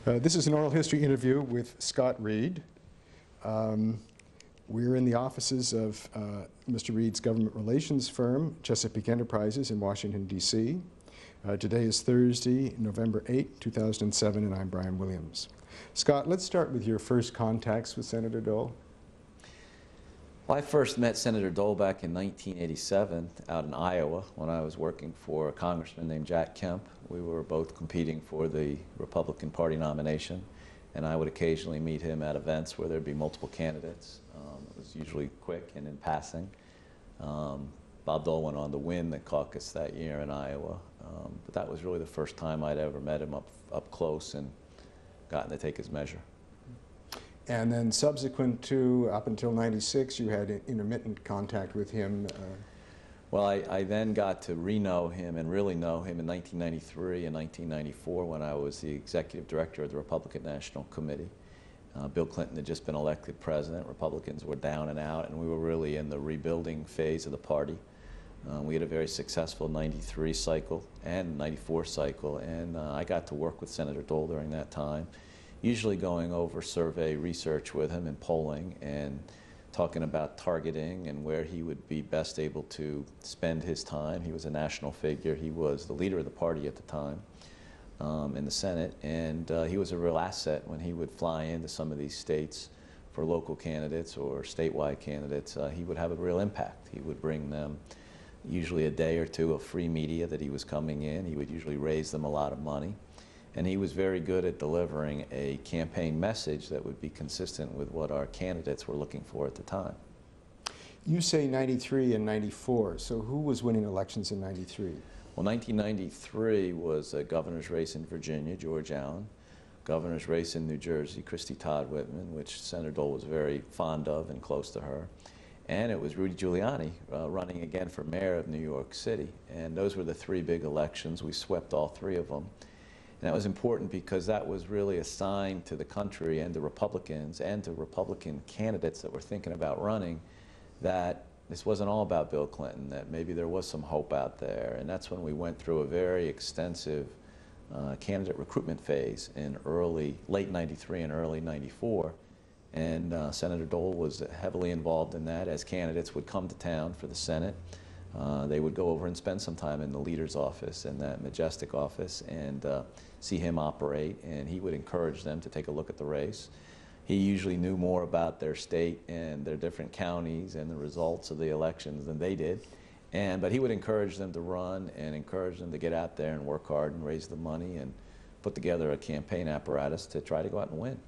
This is an oral history interview with Scott Reed. We're in the offices of Mr. Reed's government relations firm, Chesapeake Enterprises in Washington, D.C. Today is Thursday, November 8, 2007, and I'm Brian Williams. Scott, let's start with your first contacts with Senator Dole. Well, I first met Senator Dole back in 1987 out in Iowa when I was working for a congressman named Jack Kemp. We were both competing for the Republican Party nomination, and I would occasionally meet him at events where there'd be multiple candidates. It was usually quick and in passing. Bob Dole went on to win the caucus that year in Iowa, but that was really the first time I'd ever met him up close and gotten to take his measure. And then subsequent to, up until 96, you had intermittent contact with him. Well, I then got to re-know him and really know him in 1993 and 1994 when I was the executive director of the Republican National Committee. Bill Clinton had just been elected president. Republicans were down and out, and we were really in the rebuilding phase of the party. We had a very successful 93 cycle and 94 cycle, and I got to work with Senator Dole during that time, usually going over survey research with him and polling and talking about targeting and where he would be best able to spend his time. He was a national figure. He was the leader of the party at the time in the Senate, and he was a real asset when he would fly into some of these states for local candidates or statewide candidates. He would have a real impact. He would bring them usually a day or two of free media that he was coming in. He would usually raise them a lot of money. And he was very good at delivering a campaign message that would be consistent with what our candidates were looking for at the time. You say 93 and 94, so who was winning elections in 93? Well, 1993 was a governor's race in Virginia, George Allen, governor's race in New Jersey, Christy Todd Whitman, which Senator Dole was very fond of and close to her. And it was Rudy Giuliani running again for mayor of New York City. And those were the three big elections. We swept all three of them. And that was important because that was really a sign to the country and to Republicans and to Republican candidates that were thinking about running that this wasn't all about Bill Clinton, that maybe there was some hope out there. And that's when we went through a very extensive candidate recruitment phase in late 93 and early 94. And Senator Dole was heavily involved in that as candidates would come to town for the Senate. They would go over and spend some time in the leader's office, in that majestic office, and see him operate, and he would encourage them to take a look at the race. He usually knew more about their state and their different counties and the results of the elections than they did, but he would encourage them to run and encourage them to get out there and work hard and raise the money and put together a campaign apparatus to try to go out and win.